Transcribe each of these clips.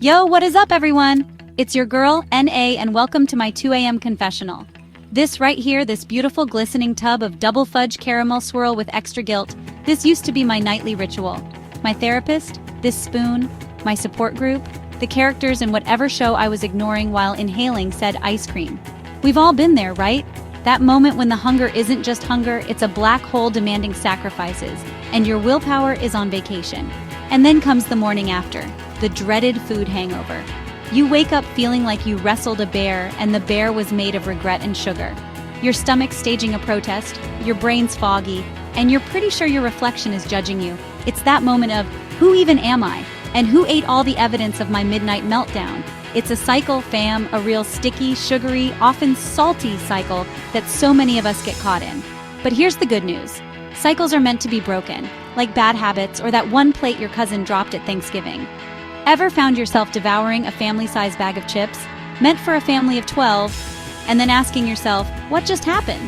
Yo, what is up, everyone? It's your girl, NA, and welcome to my 2 a.m. confessional. This right here, this beautiful glistening tub of double fudge caramel swirl with extra guilt, this used to be my nightly ritual. My therapist, this spoon, my support group, the characters in whatever show I was ignoring while inhaling said ice cream. We've all been there, right? That moment when the hunger isn't just hunger, it's a black hole demanding sacrifices, and your willpower is on vacation. And then comes the morning after, the dreaded food hangover. You wake up feeling like you wrestled a bear, and the bear was made of regret and sugar. Your stomach's staging a protest, your brain's foggy, and you're pretty sure your reflection is judging you. It's that moment of, who even am I? And who ate all the evidence of my midnight meltdown? It's a cycle, fam, a real sticky, sugary, often salty cycle that so many of us get caught in. But here's the good news. Cycles are meant to be broken, like bad habits or that one plate your cousin dropped at Thanksgiving. Ever found yourself devouring a family-sized bag of chips, meant for a family of 12, and then asking yourself, what just happened?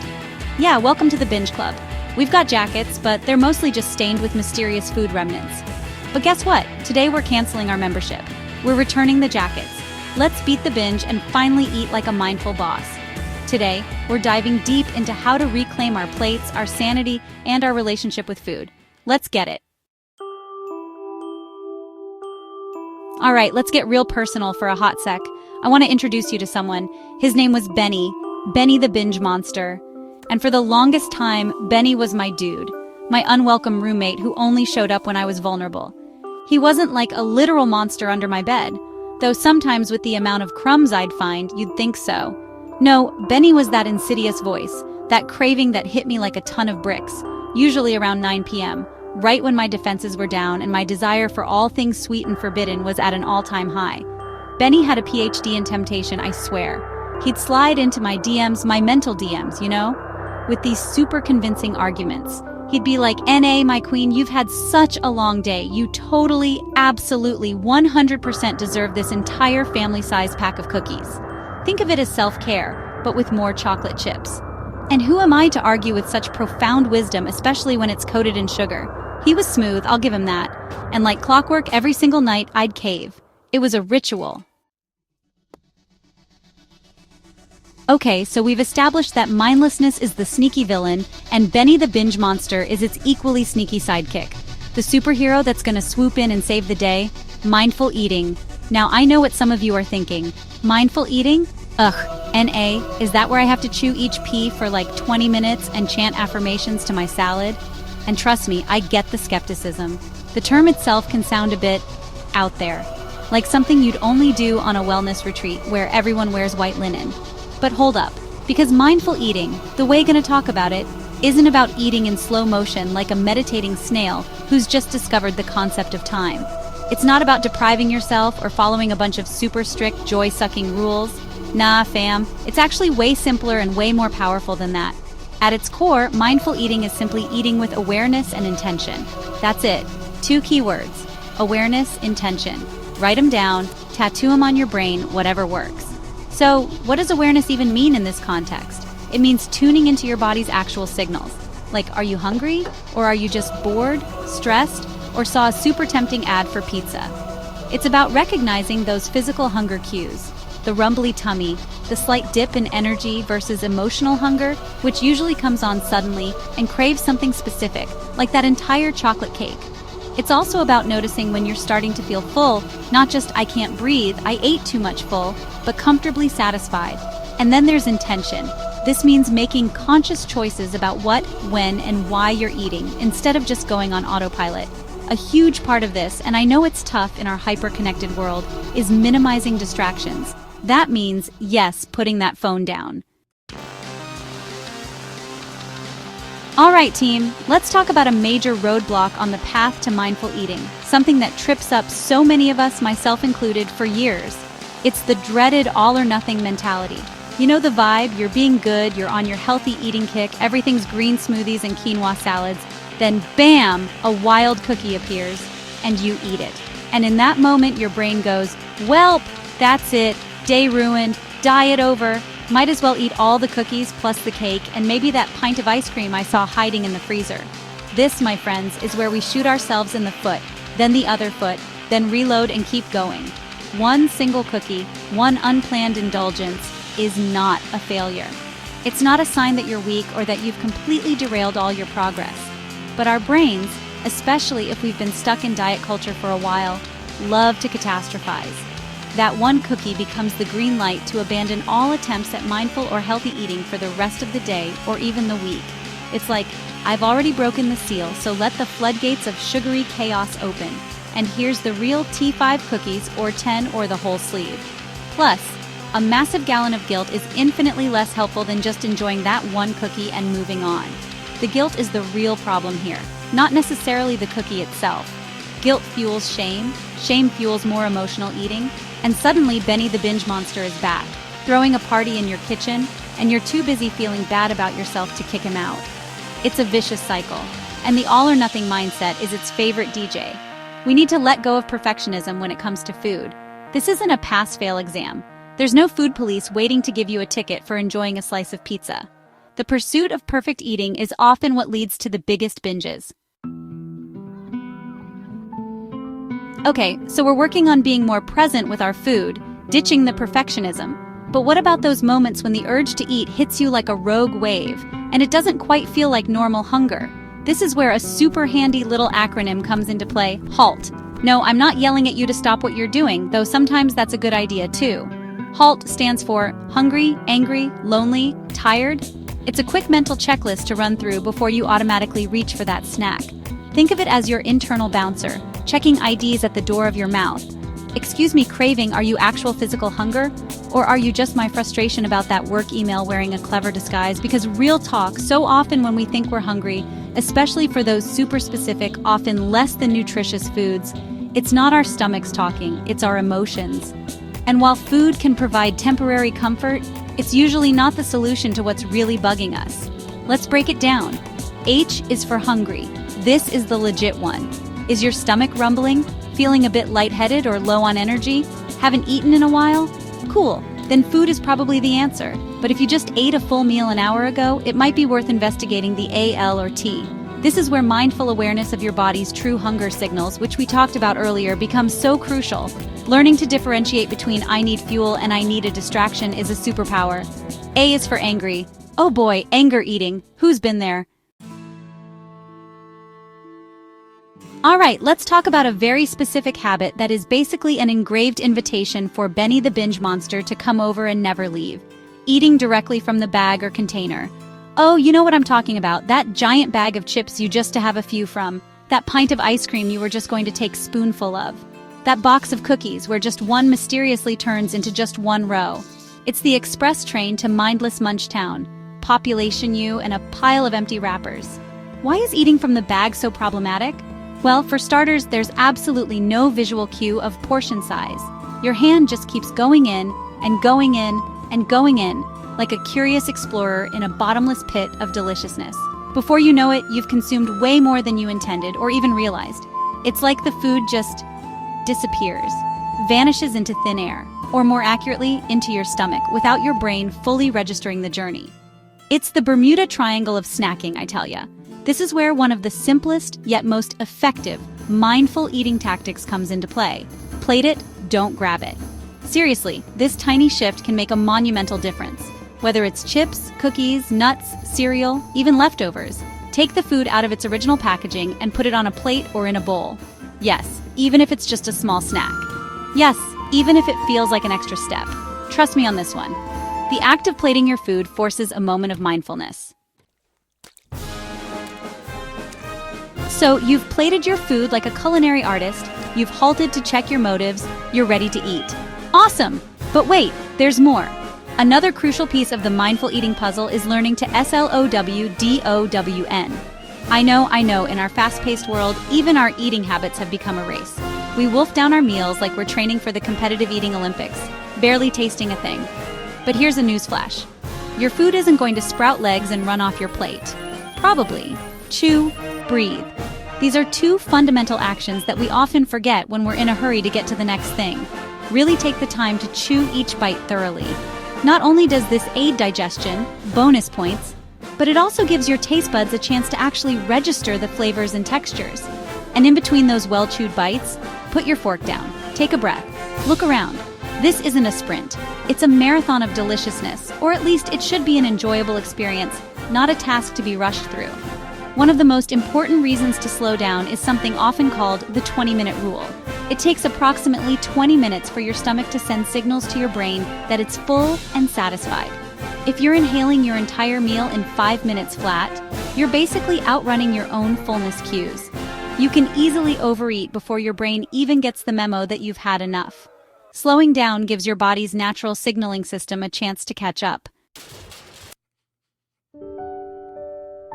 Yeah, welcome to the Binge Club. We've got jackets, but they're mostly just stained with mysterious food remnants. But guess what? Today we're canceling our membership. We're returning the jackets. Let's beat the binge and finally eat like a mindful boss. Today, we're diving deep into how to reclaim our plates, our sanity, and our relationship with food. Let's get it. All right, let's get real personal for a hot sec. I want to introduce you to someone. His name was Benny the binge monster. And for the longest time, Benny was my dude, my unwelcome roommate who only showed up when I was vulnerable. He wasn't like a literal monster under my bed, though sometimes with the amount of crumbs I'd find, you'd think so. No, Benny was that insidious voice, that craving that hit me like a ton of bricks, usually around 9 p.m., right when my defenses were down and my desire for all things sweet and forbidden was at an all-time high. Benny had a PhD in temptation, I swear. He'd slide into my DMs, my mental DMs, you know? With these super convincing arguments. He'd be like, NA, my queen, you've had such a long day. You totally, absolutely, 100% deserve this entire family-sized pack of cookies. Think of it as self-care, but with more chocolate chips. And who am I to argue with such profound wisdom, especially when it's coated in sugar? He was smooth, I'll give him that. And like clockwork, every single night, I'd cave. It was a ritual. Okay, so we've established that mindlessness is the sneaky villain, and Benny the binge monster is its equally sneaky sidekick. The superhero that's gonna swoop in and save the day? Mindful eating. Now, I know what some of you are thinking. Mindful eating? Ugh, NA, is that where I have to chew each pea for like 20 minutes and chant affirmations to my salad? And trust me, I get the skepticism. The term itself can sound a bit out there, like something you'd only do on a wellness retreat where everyone wears white linen. But hold up, because mindful eating, the way gonna talk about it, isn't about eating in slow motion like a meditating snail who's just discovered the concept of time. It's not about depriving yourself or following a bunch of super strict joy-sucking rules. Nah, fam, it's actually way simpler and way more powerful than that. At its core, mindful eating is simply eating with awareness and intention. That's it. 2 keywords: awareness, intention. Write them down, tattoo them on your brain, whatever works. So, what does awareness even mean in this context? It means tuning into your body's actual signals. Like, are you hungry? Or are you just bored, stressed, or saw a super tempting ad for pizza? It's about recognizing those physical hunger cues. The rumbly tummy, the slight dip in energy versus emotional hunger, which usually comes on suddenly and craves something specific, like that entire chocolate cake. It's also about noticing when you're starting to feel full, not just I can't breathe, I ate too much full, but comfortably satisfied. And then there's intention. This means making conscious choices about what, when, and why you're eating, instead of just going on autopilot. A huge part of this, and I know it's tough in our hyper-connected world, is minimizing distractions. That means, yes, putting that phone down. All right, team, let's talk about a major roadblock on the path to mindful eating, something that trips up so many of us, myself included, for years. It's the dreaded all-or-nothing mentality. You know the vibe, you're being good, you're on your healthy eating kick, everything's green smoothies and quinoa salads, then bam, a wild cookie appears, and you eat it. And in that moment, your brain goes, welp, that's it. Day ruined, diet over, might as well eat all the cookies plus the cake and maybe that pint of ice cream I saw hiding in the freezer. This, my friends, is where we shoot ourselves in the foot, then the other foot, then reload and keep going. One single cookie, one unplanned indulgence, is not a failure. It's not a sign that you're weak or that you've completely derailed all your progress. But our brains, especially if we've been stuck in diet culture for a while, love to catastrophize. That one cookie becomes the green light to abandon all attempts at mindful or healthy eating for the rest of the day or even the week. It's like, I've already broken the seal, so let the floodgates of sugary chaos open. And here's the real T5 cookies or 10 or the whole sleeve. Plus, a massive gallon of guilt is infinitely less helpful than just enjoying that one cookie and moving on. The guilt is the real problem here, not necessarily the cookie itself. Guilt fuels shame, shame fuels more emotional eating, and suddenly Benny the Binge Monster is back, throwing a party in your kitchen, and you're too busy feeling bad about yourself to kick him out. It's a vicious cycle, and the all-or-nothing mindset is its favorite DJ. We need to let go of perfectionism when it comes to food. This isn't a pass-fail exam. There's no food police waiting to give you a ticket for enjoying a slice of pizza. The pursuit of perfect eating is often what leads to the biggest binges. Okay, so we're working on being more present with our food, ditching the perfectionism. But what about those moments when the urge to eat hits you like a rogue wave, and it doesn't quite feel like normal hunger? This is where a super handy little acronym comes into play: HALT. No, I'm not yelling at you to stop what you're doing, though sometimes that's a good idea too. HALT stands for hungry, angry, lonely, tired. It's a quick mental checklist to run through before you automatically reach for that snack. Think of it as your internal bouncer, checking IDs at the door of your mouth. Excuse me, craving, are you actual physical hunger? Or are you just my frustration about that work email wearing a clever disguise? Because real talk, so often when we think we're hungry, especially for those super specific, often less than nutritious foods, it's not our stomachs talking, it's our emotions. And while food can provide temporary comfort, it's usually not the solution to what's really bugging us. Let's break it down. H is for hungry. This is the legit one. Is your stomach rumbling? Feeling a bit lightheaded or low on energy? Haven't eaten in a while? Cool, then food is probably the answer. But if you just ate a full meal an hour ago, it might be worth investigating the A, L, or T. This is where mindful awareness of your body's true hunger signals, which we talked about earlier, becomes so crucial. Learning to differentiate between I need fuel and I need a distraction is a superpower. A is for angry. Oh boy, anger eating. Who's been there? Alright, let's talk about a very specific habit that is basically an engraved invitation for Benny the Binge Monster to come over and never leave. Eating directly from the bag or container. Oh, you know what I'm talking about, that giant bag of chips you just to have a few from, that pint of ice cream you were just going to take spoonful of, that box of cookies where just one mysteriously turns into just one row. It's the express train to mindless munch town, population you, and a pile of empty wrappers. Why is eating from the bag so problematic? Well, for starters, there's absolutely no visual cue of portion size. Your hand just keeps going in and going in and going in, like a curious explorer in a bottomless pit of deliciousness. Before you know it, you've consumed way more than you intended or even realized. It's like the food just disappears, vanishes into thin air, or more accurately, into your stomach, without your brain fully registering the journey. It's the Bermuda Triangle of snacking, I tell ya. This is where one of the simplest yet most effective mindful eating tactics comes into play. Plate it, don't grab it. Seriously, this tiny shift can make a monumental difference. Whether it's chips, cookies, nuts, cereal, even leftovers, take the food out of its original packaging and put it on a plate or in a bowl. Yes, even if it's just a small snack. Yes, even if it feels like an extra step. Trust me on this one. The act of plating your food forces a moment of mindfulness. So you've plated your food like a culinary artist, you've halted to check your motives, you're ready to eat. Awesome! But wait, there's more. Another crucial piece of the mindful eating puzzle is learning to SLOWDOWN. I know, in our fast-paced world, even our eating habits have become a race. We wolf down our meals like we're training for the competitive eating Olympics, barely tasting a thing. But here's a newsflash. Your food isn't going to sprout legs and run off your plate. Probably. Chew, breathe. These are two fundamental actions that we often forget when we're in a hurry to get to the next thing. Really take the time to chew each bite thoroughly. Not only does this aid digestion, bonus points, but it also gives your taste buds a chance to actually register the flavors and textures. And in between those well-chewed bites, put your fork down, take a breath, Look around. This isn't a sprint. It's a marathon of deliciousness, or at least it should be an enjoyable experience, not a task to be rushed through. One of the most important reasons to slow down is something often called the 20-minute rule. It takes approximately 20 minutes for your stomach to send signals to your brain that it's full and satisfied. If you're inhaling your entire meal in 5 minutes flat, you're basically outrunning your own fullness cues. You can easily overeat before your brain even gets the memo that you've had enough. Slowing down gives your body's natural signaling system a chance to catch up.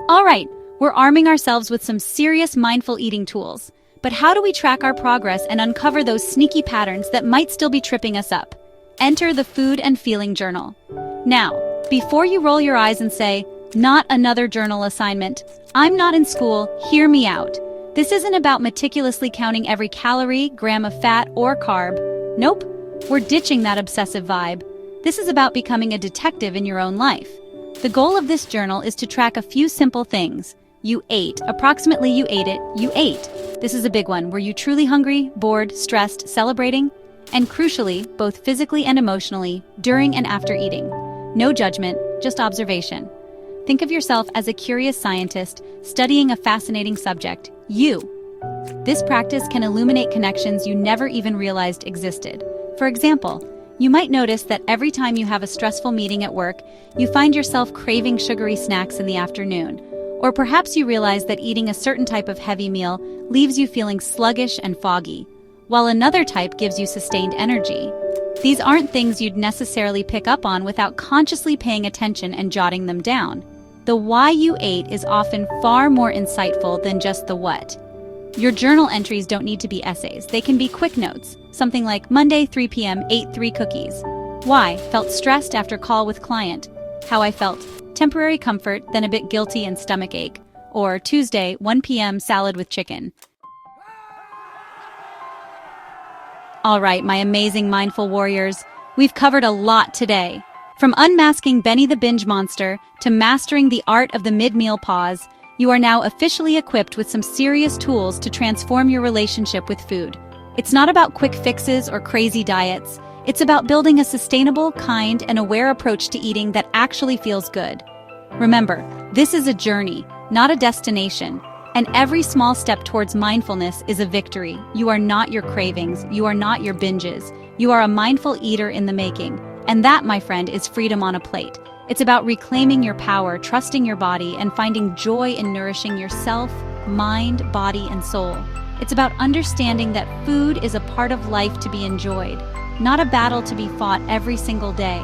All right, we're arming ourselves with some serious mindful eating tools. But how do we track our progress and uncover those sneaky patterns that might still be tripping us up? Enter the Food and Feeling Journal. Now, before you roll your eyes and say, "Not another journal assignment. I'm not in school, hear me out." This isn't about meticulously counting every calorie, gram of fat, or carb. Nope, we're ditching that obsessive vibe. This is about becoming a detective in your own life. The goal of this journal is to track a few simple things. You ate, approximately you ate it, you ate. This is a big one. Were you truly hungry, bored, stressed, celebrating? And crucially, both physically and emotionally, during and after eating. No judgment, just observation. Think of yourself as a curious scientist studying a fascinating subject, you. This practice can illuminate connections you never even realized existed. For example, you might notice that every time you have a stressful meeting at work, you find yourself craving sugary snacks in the afternoon. Or perhaps you realize that eating a certain type of heavy meal leaves you feeling sluggish and foggy, while another type gives you sustained energy. These aren't things you'd necessarily pick up on without consciously paying attention and jotting them down. The why you ate is often far more insightful than just the what. Your journal entries don't need to be essays. They can be quick notes, something like Monday 3 p.m. ate 3 cookies. Why? Felt stressed after call with client. How I felt. Temporary comfort, then a bit guilty and stomach ache. Or Tuesday 1 p.m. salad with chicken. All right, my amazing mindful warriors, we've covered a lot today. From unmasking Benny the Binge Monster to mastering the art of the mid-meal pause, you are now officially equipped with some serious tools to transform your relationship with food. It's not about quick fixes or crazy diets. It's about building a sustainable, kind, and aware approach to eating that actually feels good. Remember, this is a journey, not a destination. And every small step towards mindfulness is a victory. You are not your cravings. You are not your binges. You are a mindful eater in the making. And that, my friend, is freedom on a plate. It's about reclaiming your power, trusting your body, and finding joy in nourishing yourself, mind, body, and soul. It's about understanding that food is a part of life to be enjoyed, not a battle to be fought every single day.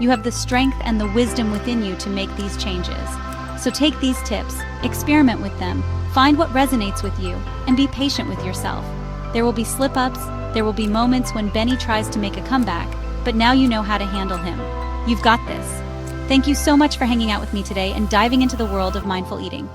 You have the strength and the wisdom within you to make these changes. So take these tips, experiment with them, find what resonates with you, and be patient with yourself. There will be slip-ups, there will be moments when Benny tries to make a comeback, but now you know how to handle him. You've got this. Thank you so much for hanging out with me today and diving into the world of mindful eating.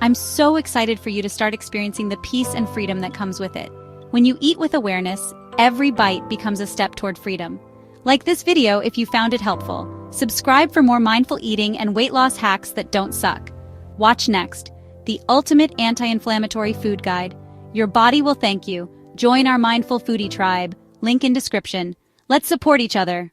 I'm so excited for you to start experiencing the peace and freedom that comes with it. When you eat with awareness, every bite becomes a step toward freedom. Like this video if you found it helpful. Subscribe for more mindful eating and weight loss hacks that don't suck. Watch next, the ultimate anti-inflammatory food guide. Your body will thank you. Join our mindful foodie tribe. Link in description. Let's support each other.